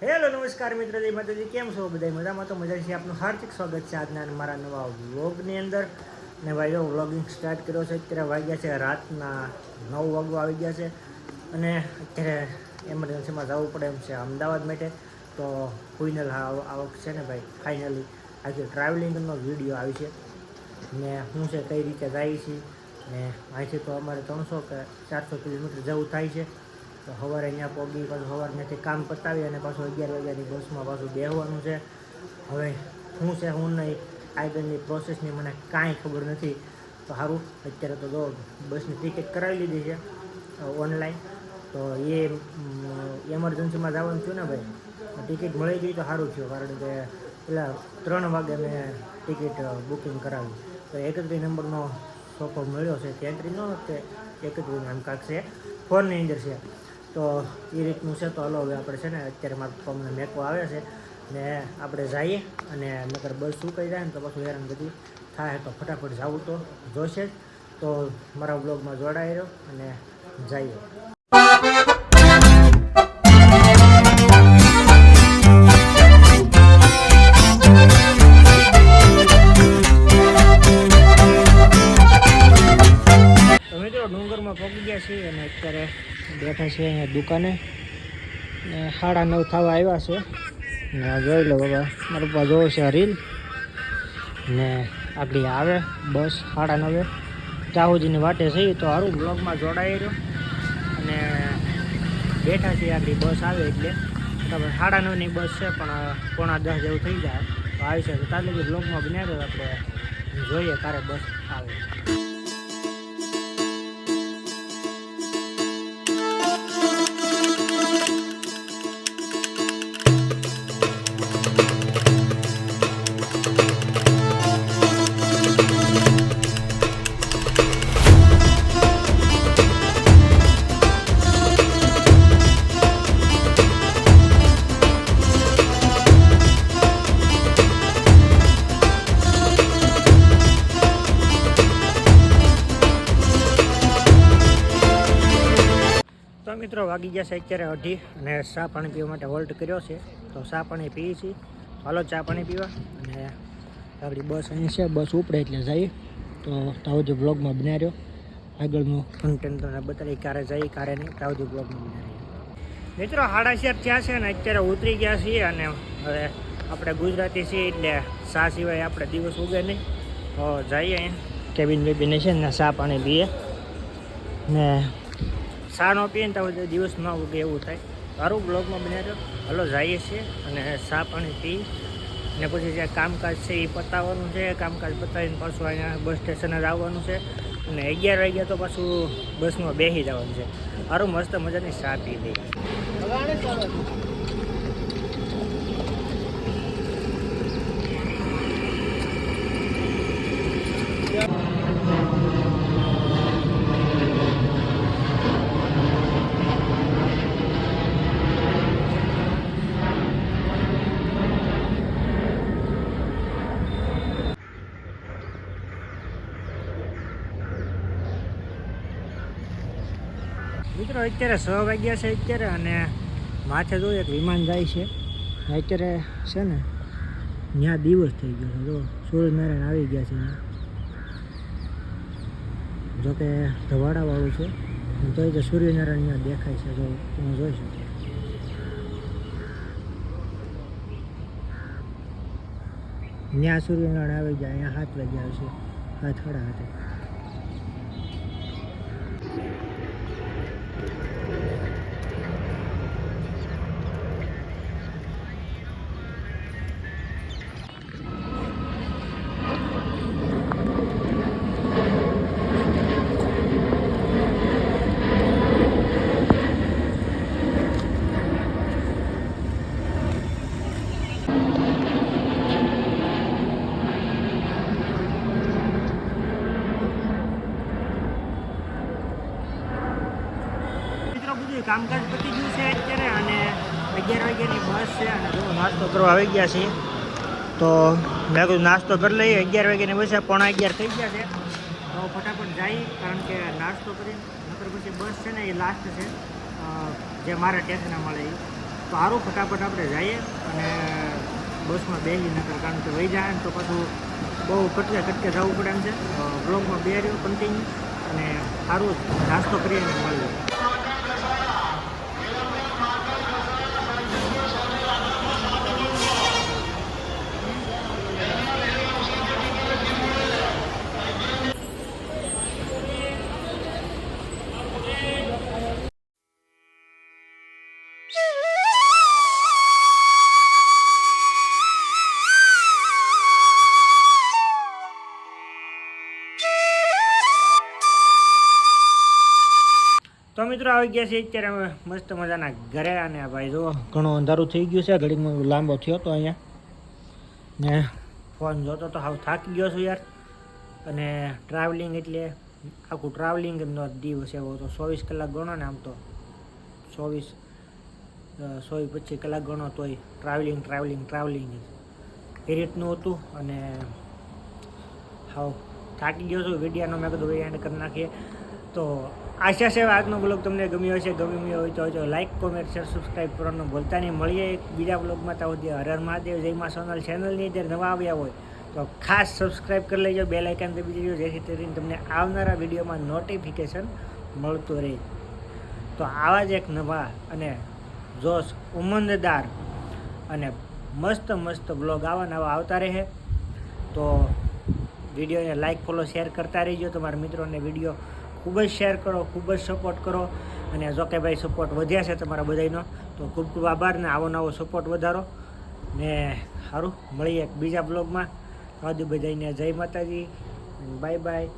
Hello નમસ્કાર મિત્રો, જય માતાજી. કેમ છો બધા? મજામાં તો મજા છે. આપનું હાર્દિક સ્વાગત છે આજના મારા નવા વ્લોગની અંદર. ને ભાઈ જો વ્લોગિંગ સ્ટાર્ટ કર્યો છે. અત્યારે વાગ્યા છે રાતના 9 વાગવા આવી ગયા છે અને અત્યારે એમરજન્સીમાં જવું પડે એમ છે અમદાવાદ માટે. તો ફાઇનલ આવક છે ને ભાઈ, ફાઇનલી આજે ટ્રાવેલિંગનો વિડીયો આવી છે ને શું છે, કઈ રીતે જાય છે ને અહીંથી તો અમારે 300 કે 400 કિલોમીટર જવું થાય છે. તો સવારે અહીંયા પહોંચી પાછું સવારમાંથી કામ પતાવી અને પાછું 11 વાગ્યાની બસમાં પાછું બેસવાનું છે. હવે શું છે શું નહીં આગળની પ્રોસેસની મને કાંઈ ખબર નથી. તો સારું, અત્યારે તો જો બસની ટિકિટ કરાવી લીધી છે ઓનલાઈન. તો એ એમરજન્સીમાં જવાનું થયું ને ભાઈ, ટિકિટ મળી ગઈ તો સારું થયું, કારણ કે પેલા 3 વાગે મેં ટિકિટ બુકિંગ કરાવી. તો 31 નંબરનો સોફો મળ્યો છે, 33નો કે 31 એમ કાંક છે, ફોનની અંદર છે. તો એ રીતનું છે. તો હલો હવે આપણે છે ને અત્યારે મારા પપ્પાને મેકવા આવે છે ને આપણે જઈએ, અને નકર બસ સુકાઈ જાય ને તો પાછું હેરાન બધી થાય. તો ફટાફટ જવું તો જોશે જ. તો મારા બ્લોગમાં જોડાઈ રહ્યો અને જઈએ. ડુંગરમાં પહોંચી ગયા છીએ અને અત્યારે બેઠા છીએ અહીંયા દુકાને ને 9:30 થવા આવ્યા છે. ને જોઈ લો બાબા, મારા પપ્પા જોવે છે રીલ ને આગળ આવે બસ 9:30 ચાહુજીની વાટે છે. તો સારું બ્લોગમાં જોડાઈ રહ્યો અને બેઠા છીએ આગળ બસ આવે એટલે. બરાબર 9:30ની બસ છે પણ 9:45 જેવું થઈ જાય તો આવી છે. તો તાલે બ્લોગમાં બન્યા રહ્યો, આપણે જોઈએ ક્યારે બસ આવે. મિત્રો વાગી ગયા છે અત્યારે 2:30 અને ચા પાણી પીવા માટે હોલ્ટ કર્યો છે. તો ચા પાણી પીએ છીએ. હાલો ચા પાણી પીવા. અને આપણી બસ અહીં છે, બસ ઉપડે એટલે જઈએ. તો તાવજી બ્લોગમાં બન્યા રહ્યો, આગળનું કન્ટેન્ટ તમને બતાવી ક્યારે જઈએ ક્યારે નહીં. તાવજી બ્લોગમાં બન્યા રહ્યો. મિત્રો 4:30 થયા છે અને અત્યારે ઉતરી ગયા છીએ. અને હવે આપણે ગુજરાતી છીએ એટલે ચા સિવાય આપણે દિવસ ઉગે નહીં. તો જઈએ અહીંયા કેબિન બેબીને છે ને ચા પાણી પીએ. ને ચા ન પીએ ને તો દિવસ ન ઉગે એવું થાય. સારું બ્લોગમાં બન્યા રહ્યો. હલો જઈએ છીએ અને ચા પાણી પી ને પછી જે કામકાજ છે એ પતાવવાનું છે. કામકાજ પતાવીને પાછું અહીંયા બસ સ્ટેશને જ આવવાનું છે અને 11 વાગ્યા તો પાછું બસમાં બેસી જવાનું છે. સારું મસ્ત મજાની ચા પી લઈએ. મિત્રો અત્યારે 6 વાગ્યા છે અત્યારે, અને માથે જો એક વિમાન જાય છે. અત્યારે છે ને ત્યાં દિવસ થઈ ગયો છે. જો સૂર્યનારાયણ આવી ગયા છે ત્યાં, જોકે ધવાડાવાળું છે તો એ સૂર્યનારાયણ ત્યાં દેખાય છે. જો તમે જોઈ શકો ત્યાં સૂર્યનારાયણ આવી ગયા. અહીંયા 7 વાગ્યા છે, 7:30. કામકાજ પતી ગયું છે અત્યારે અને 11 વાગ્યાની બસ છે. અને જો નાસ્તો કરવા આવી ગયા છીએ. તો મેં કીધું નાસ્તો કરી લઈએ. 11 વાગ્યાની બસ છે, 11:15 થઈ ગયા છે. તો ફટાફટ જઈએ, કારણ કે નાસ્તો કરીને નકર પછી બસ છે ને એ લાસ્ટ છે જે મારા સ્ટેશને મળે એ. તો સારું ફટાફટ આપણે જઈએ અને બસમાં બેસી નકર, કારણ કે વહી જાય ને તો પાછું બહુ કટકે જવું પડે એમ છે. બ્લોગમાં બે રહ્યો કન્ટિન્યુ અને સારું નાસ્તો કરીને મળીએ. તો મિત્રો આવી ગયા છે અત્યારે અમે મસ્ત મજાના ઘરે. અને ભાઈ જો ઘણું અંધારું થઈ ગયું છે, ઘડીમાં લાંબો થયો તો અહીંયા ને ફોન જોતો તો હાવ થાકી ગયો છું યાર. અને ટ્રાવેલિંગ એટલે આખું ટ્રાવેલિંગનો દિવસ એવો તો 24 કલાક ગણો ને, આમ તો 25 કલાક ગણો તોય ટ્રાવેલિંગ એ રીતનું હતું. અને હાવ થાકી ગયો છું. વિડીયોનો મેં કીધું એન્ડ કરી નાખીએ. તો આશા છે આજનો બ્લોગ તમને ગમ્યો હશે. ગમ્યો હોય તો લાઈક, કોમેન્ટ, શેર, સબસ્ક્રાઈબ કરવાનું ભૂલતા નહીં. મળીએ એક બીજા બ્લોગમાં. ત્યાં સુધી હર હર મહાદેવ, જય મા સોનલ. ચેનલની અંદર નવા આવ્યા હોય તો ખાસ સબસ્ક્રાઈબ કરી લેજો, બેલ આઇકન દબાવી દેજો, જેથી કરીને તમને આવનારા વિડીયોમાં નોટિફિકેશન મળતું રહે. તો આવા જ એક નવા અને જોશ ઉમંદદાર અને મસ્ત બ્લોગ આવા નવા આવતા રહે. તો વિડીયોને લાઈક, ફોલો, શેર કરતા રહીજો. તમારા મિત્રોને વિડીયો ખૂબ જ શેર કરો, ખૂબ જ સપોર્ટ કરો. અને જો કે ભાઈ સપોર્ટ વધ્યા છે તમારા બધાનો, તો ખૂબ આભાર. ને આવો નવો સપોર્ટ વધારો ને સારું. મળીએ એક બીજા બ્લોગમાં. બધાને જય માતાજી, બાય બાય.